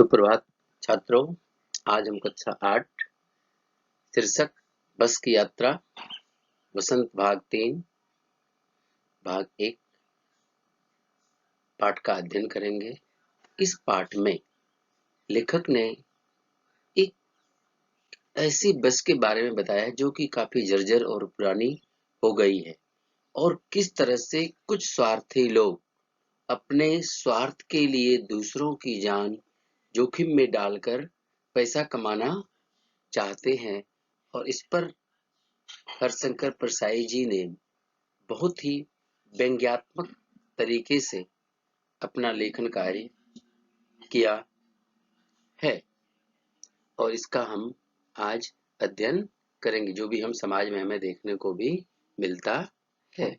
सुप्रभात छात्रों। आज हम कक्षा 8 शीर्षक बस की यात्रा वसंत भाग 3 भाग 1 पाठ का अध्ययन करेंगे। इस पाठ में लेखक ने एक ऐसी बस के बारे में बताया है जो कि काफी जर्जर और पुरानी हो गई है और किस तरह से कुछ स्वार्थी लोग अपने स्वार्थ के लिए दूसरों की जान जोखिम में डालकर पैसा कमाना चाहते हैं। और इस पर हरशंकर परसाई जी ने बहुत ही व्यंग्यात्मक तरीके से अपना लेखन कार्य किया है और इसका हम आज अध्ययन करेंगे, जो भी हम समाज में हमें देखने को भी मिलता है।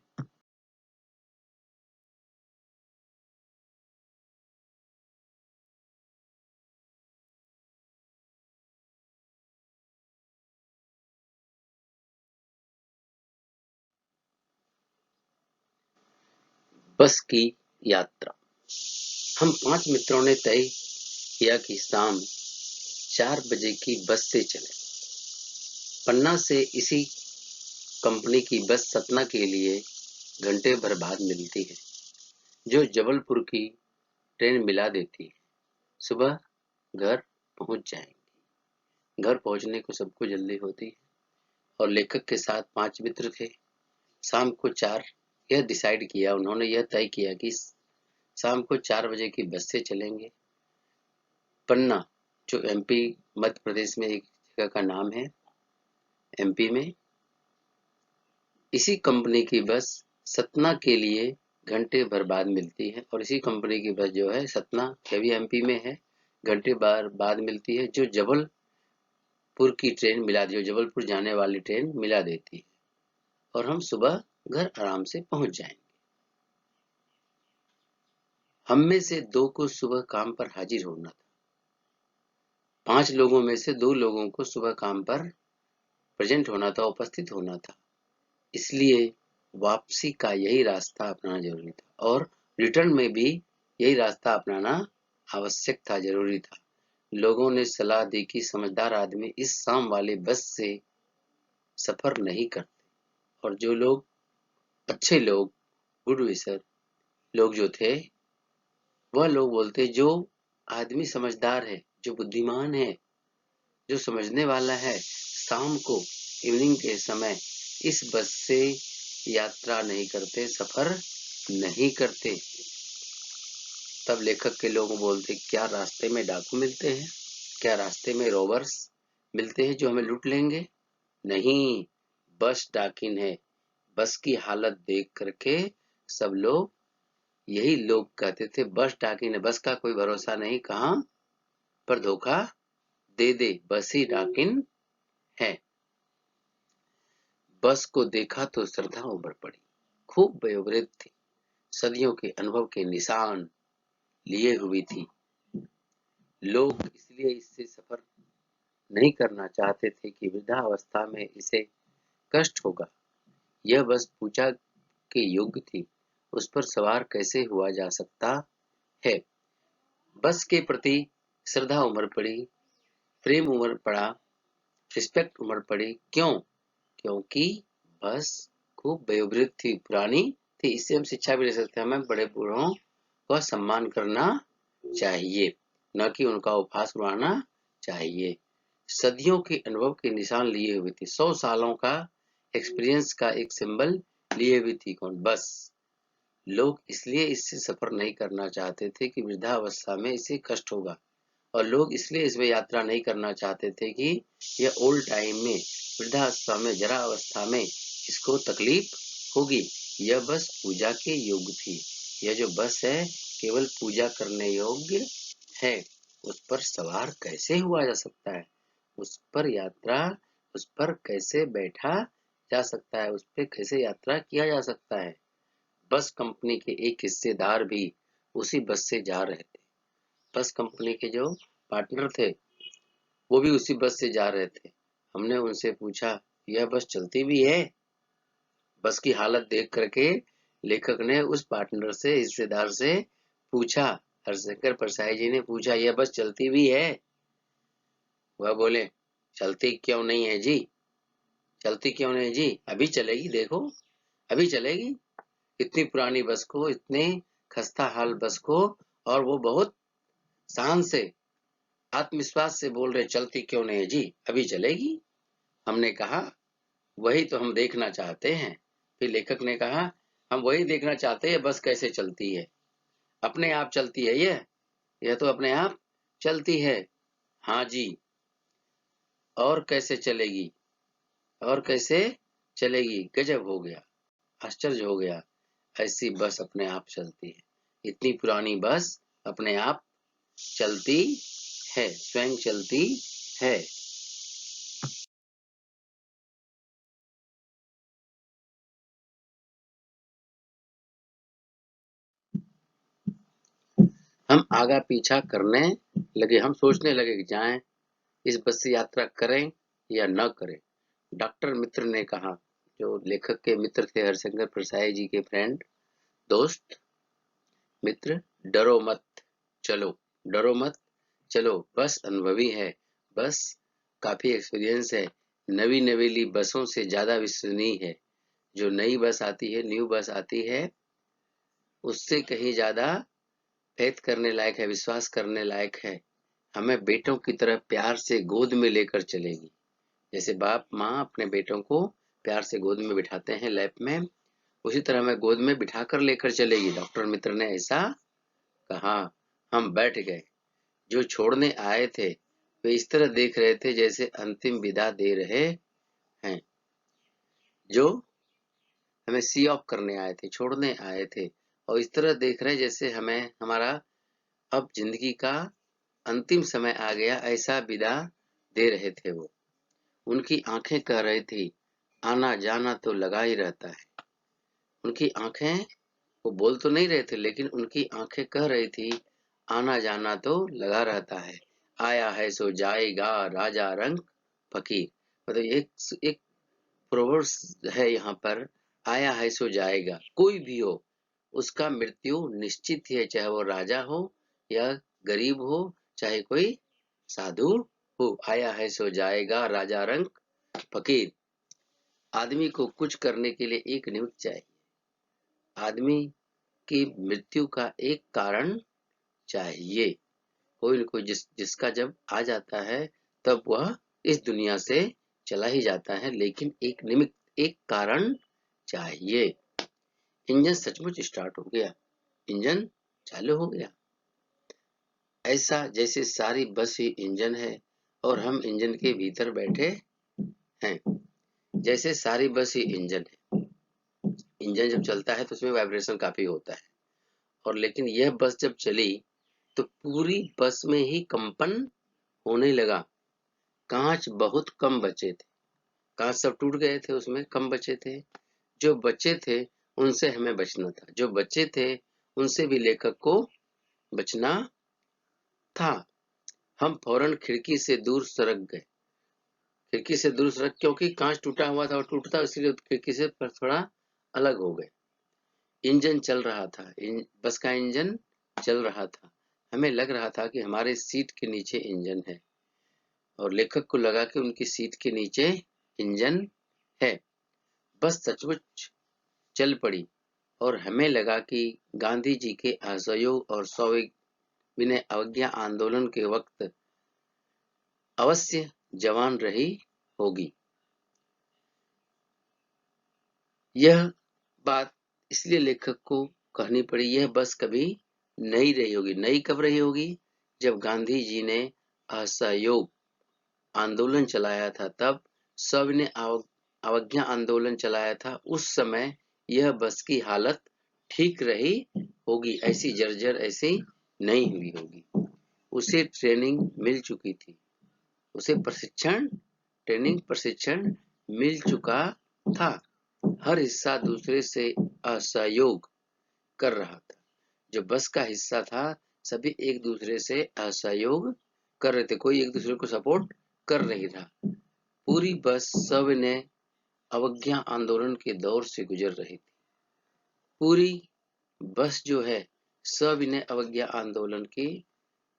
बस की यात्रा। हम 5 मित्रों ने तय किया कि शाम 4 बजे की बस से चलें। पन्ना से इसी कंपनी की बस सतना के लिए घंटे भर बाद मिलती है, जो जबलपुर की ट्रेन मिला देती है। सुबह घर पहुंच जाएंगे। घर पहुंचने को सबको जल्दी होती है और लेखक के साथ 5 मित्र थे। शाम को 4 यह डिसाइड किया, उन्होंने यह तय किया कि शाम को 4 बजे की बस से चलेंगे। पन्ना, जो एमपी मध्य प्रदेश में एक जगह का नाम है, एमपी में इसी कंपनी की बस सतना के लिए घंटे भर बाद मिलती है। और इसी कंपनी की बस जो है सतना, यह भी एमपी में है, घंटे भर बाद मिलती है, जो जबलपुर की ट्रेन मिला, जो जबलपुर जाने वाली ट्रेन मिला देती है और हम सुबह घर आराम से पहुंच जाएंगे। हम में से 2 को सुबह काम पर हाजिर होना था। 5 लोगों में से 2 लोगों को सुबह काम पर प्रेजेंट होना था, उपस्थित होना था। इसलिए वापसी का यही रास्ता अपनाना जरूरी था और रिटर्न में भी यही रास्ता अपनाना आवश्यक था, जरूरी था। लोगों ने सलाह दी कि समझदार आदमी इस शाम वाली बस से सफर नहीं करते और जो लोग अच्छे लोग, गुड विशर लोग जो थे, वह लोग बोलते जो आदमी समझदार है, जो बुद्धिमान है, जो समझने वाला है, शाम को इवनिंग के समय इस बस से यात्रा नहीं करते, सफर नहीं करते। तब लेखक के लोग बोलते, क्या रास्ते में डाकू मिलते हैं? क्या रास्ते में रोबर्स मिलते हैं जो हमें लूट लेंगे? नहीं, बस डाकिन है। बस की हालत देख करके सब लोग, यही लोग कहते थे, बस डाकिन है, बस का कोई भरोसा नहीं, कहाँ पर धोखा दे दे, बस ही डाकिन है। बस को देखा तो श्रद्धा उमड़ पड़ी। खूब वयोवृद्ध थी, सदियों के अनुभव के निशान लिए हुई थी। लोग इसलिए इससे सफर नहीं करना चाहते थे कि वृद्धावस्था में इसे कष्ट होगा। यह बस पूजा के योग्य थी, उस पर सवार कैसे हुआ जा सकता है। बस के प्रति श्रद्धा उमड़ पड़ी, प्रेम उमड़ पड़ा, रिस्पेक्ट उमड़ पड़ी। क्यों? क्योंकि बस खूब वयोवृद्ध थी, पुरानी थी। इससे हम शिक्षा भी ले सकते हैं, हमें बड़े बूढ़ों का सम्मान करना चाहिए, न कि उनका उपहास उड़ाना चाहिए। सदियों के अनुभव के निशान लिए हुए थी, 100 सालों का एक्सपीरियंस का एक सिंबल लिए हुई थी। कौन? बस। लोग इसलिए इससे सफर नहीं करना चाहते थे कि वृद्धावस्था में इसे कष्ट होगा, और लोग इसलिए इसमें यात्रा नहीं करना चाहते थे कि यह ओल्ड टाइम में, वृद्धावस्था में, जरा अवस्था में इसको तकलीफ होगी। यह बस पूजा के योग्य थी। यह जो बस है केवल पूजा करने योग्य है। उस पर सवार कैसे हुआ जा सकता है? उस पर यात्रा, उस पर कैसे बैठा जा सकता है? उस पर कैसे यात्रा किया जा सकता है? बस कंपनी के एक हिस्सेदार भी उसी बस से जा रहे थे। बस कंपनी के जो पार्टनर थे वो भी उसी बस से जा रहे थे। हमने उनसे पूछा, यह बस चलती भी है? बस की हालत देख करके लेखक ने उस पार्टनर से, हिस्सेदार से पूछा, हरिशंकर परसाई जी ने पूछा, यह बस चलती भी है? वह बोले, चलती क्यों नहीं है जी, चलती क्यों नहीं जी, अभी चलेगी, देखो अभी चलेगी। इतनी पुरानी बस को, इतने खस्ता हाल बस को, और वो बहुत शान से, आत्मविश्वास से बोल रहे, चलती क्यों नहीं है जी, अभी चलेगी। हमने कहा, वही तो हम देखना चाहते हैं। फिर लेखक ने कहा, हम वही देखना चाहते हैं, बस कैसे चलती है। अपने आप चलती है यह तो अपने आप चलती है। हाँ जी, और कैसे चलेगी, और कैसे चलेगी, गजब हो गया, आश्चर्य हो गया, ऐसी बस अपने आप चलती है। इतनी पुरानी बस अपने आप चलती है, स्वयं चलती है। हम आगा पीछा करने लगे, हम सोचने लगे कि जाएं, इस बस से यात्रा करें या न करें। डॉक्टर मित्र ने कहा, जो लेखक के मित्र थे, हरिशंकर परसाई जी के फ्रेंड, दोस्त, मित्र, डरो मत, चलो, डरो मत, चलो, बस अनुभवी है, बस काफी एक्सपीरियंस है, नवी नवेली बसों से ज्यादा विश्वसनीय है। जो नई बस आती है, न्यू बस आती है, उससे कहीं ज्यादा फेथ करने लायक है, विश्वास करने लायक है। हमें बेटों की तरह प्यार से गोद में लेकर चलेगी। जैसे बाप माँ अपने बेटों को प्यार से गोद में बिठाते हैं लैप में, उसी तरह हमें गोद में बिठाकर लेकर चलेगी। डॉक्टर मित्र ने ऐसा कहा। हम बैठ गए। जो छोड़ने आए थे वे इस तरह देख रहे थे जैसे अंतिम विदा दे रहे हैं। जो हमें सी ऑफ करने आए थे, छोड़ने आए थे, और इस तरह देख रहे जैसे हमें हमारा अब जिंदगी का अंतिम समय आ गया, ऐसा विदा दे रहे थे वो। उनकी आंखें कह रही थी, आना जाना तो लगा ही रहता है। उनकी आंखें, वो बोल तो नहीं रहे थे, लेकिन उनकी आंखें कह रही थी, आना जाना तो लगा रहता है। आया है सो जाएगा राजा रंग फकीर। मतलब एक प्रोवर्ब्स है यहाँ पर, आया है सो जाएगा, कोई भी हो उसका मृत्यु निश्चित ही है, चाहे वो राजा हो या गरीब हो, चाहे कोई साधु हो। आया है सो जाएगा राजा रंग फकीर। आदमी को कुछ करने के लिए एक निमित्त चाहिए, आदमी की मृत्यु का एक कारण चाहिए। कोई न कोई जिसका जब आ जाता है तब वह इस दुनिया से चला ही जाता है, लेकिन एक निमित्त, एक कारण चाहिए। इंजन सचमुच स्टार्ट हो गया, इंजन चालू हो गया, ऐसा जैसे सारी बस ही इंजन है और हम इंजन के भीतर बैठे हैं। जैसे सारी बस ही इंजन है। इंजन जब चलता है तो उसमें वाइब्रेशन काफी होता है, और लेकिन यह बस जब चली तो पूरी बस में ही कंपन होने लगा। कांच बहुत कम बचे थे, कांच सब टूट गए थे, उसमें कम बचे थे। जो बचे थे उनसे हमें बचना था, जो बचे थे उनसे भी लेखक को बचना था। हम फौरन खिड़की से दूर सरक गए। खिड़की से दूर सरक, क्योंकि कांच टूटा हुआ था और टूटता, इसलिए खिड़की से थोड़ा अलग हो गए। इंजन चल रहा था, बस का इंजन चल रहा था। हमें लग रहा था कि हमारे सीट के नीचे इंजन है, और लेखक को लगा कि उनकी सीट के नीचे इंजन है। बस सचमुच चल पड़ी, और हमें लगा कि गांधी जी के असहयोग और सविनय अवज्ञा आंदोलन के वक्त अवश्य जवान रही होगी। यह बात इसलिए लेखक को कहनी पड़ी, यह बस कभी नहीं रही होगी। नई कब रही होगी? जब गांधी जी ने असहयोग आंदोलन चलाया था, तब सविनय अवज्ञा आंदोलन चलाया था, उस समय यह बस की हालत ठीक रही होगी, ऐसी जर्जर ऐसी नहीं हुई होगी। उसे ट्रेनिंग मिल चुकी थी, उसे ट्रेनिंग प्रशिक्षण मिल चुका था। हर हिस्सा दूसरे से असहयोग कर रहा था। जो बस का हिस्सा था, सभी एक दूसरे से असहयोग कर रहे थे, कोई एक दूसरे को सपोर्ट कर नहीं था। पूरी बस सविनय अवज्ञा आंदोलन के दौर से गुजर रही थी। पूरी बस जो है सविनय अवज्ञा आंदोलन की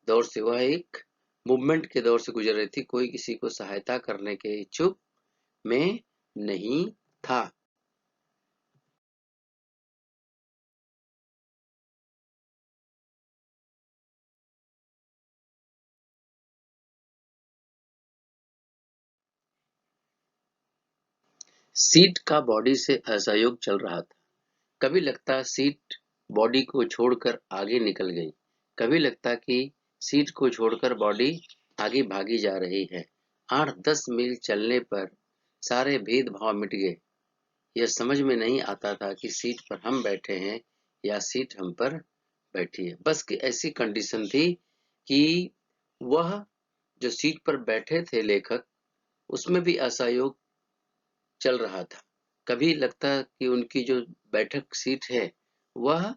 दौर से, वह एक मूवमेंट के दौर से गुजर रही थी, कोई किसी को सहायता करने के इच्छुक में नहीं था। सीट का बॉडी से असहयोग चल रहा था। कभी लगता सीट बॉडी को छोड़कर आगे निकल गई, कभी लगता कि सीट को छोड़कर बॉडी आगे भागी जा रही है। 8-10 मील चलने पर सारे भेदभाव मिट गए। यह समझ में नहीं आता था कि सीट पर हम बैठे हैं या सीट हम पर बैठी है। बस की ऐसी कंडीशन थी कि वह जो सीट पर बैठे थे लेखक, उसमें भी असहयोग चल रहा था। कभी लगता कि उनकी जो बैठक सीट है वह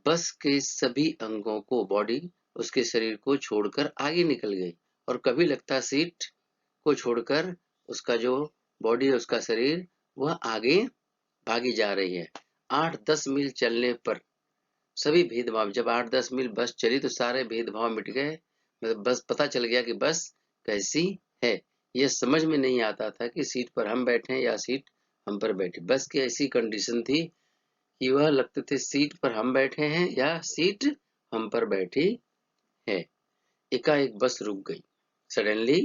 बस के सभी अंगों को, बॉडी उसके शरीर को छोड़कर आगे निकल गई, और कभी लगता सीट को छोड़कर उसका जो बॉडी है, उसका शरीर, वह आगे भागी जा रही है। 8-10 मील चलने पर सभी भेदभाव, जब 8-10 मील बस चली तो सारे भेदभाव मिट गए। मतलब बस पता चल गया कि बस कैसी है। यह समझ में नहीं आता था कि सीट पर हम बैठे हैं या सीट हम पर बैठी। बस की ऐसी कंडीशन थी कि वह लगते थे सीट पर हम बैठे हैं या सीट हम पर बैठी है। एकाएक बस रुक गई। सडनली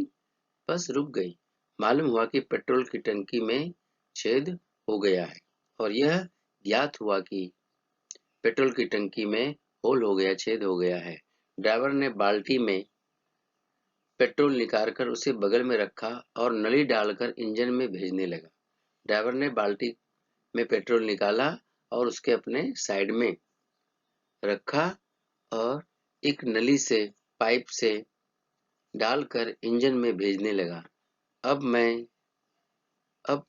बस रुक गई। मालूम हुआ कि पेट्रोल की टंकी में छेद हो गया है, और यह ज्ञात हुआ कि पेट्रोल की टंकी में होल हो गया, छेद हो गया है। ड्राइवर ने बाल्टी में पेट्रोल निकालकर उसे बगल में रखा और नली डालकर इंजन में भेजने लगा। ड्राइवर ने बाल्टी में पेट्रोल निकाला और उसके अपने साइड में रखा और एक नली से, पाइप से डालकर इंजन में भेजने लगा। अब अब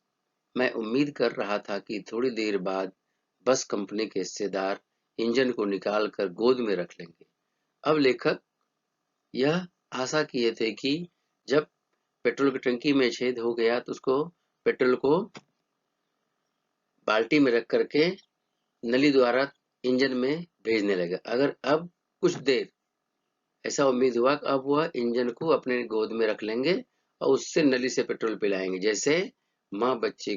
मैं उम्मीद कर रहा था कि थोड़ी देर बाद बस कंपनी के हिस्सेदार इंजन को निकालकर गोद में रख लेंगे। अब लेखक यह आशा किए थे कि जब पेट्रोल की टंकी में छेद हो गया तो उसको, पेट्रोल को बाल्टी में रख करके नली द्वारा इंजन में भेजने लगा। अगर अब कुछ देर ऐसा उम्मीद हुआ कि अब वह इंजन को अपने गोद में रख लेंगे और उससे नली से पेट्रोल पिलाएंगे, जैसे माँ बच्चे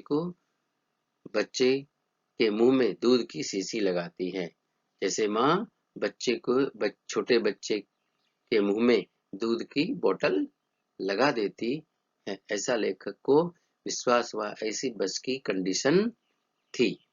के मुंह में दूध की शीशी लगाती है। जैसे माँ छोटे बच्चे के मुंह में दूध की बोतल लगा देती है। ऐसा लेखक को विश्वास हुआ, ऐसी बस की कंडीशन थी।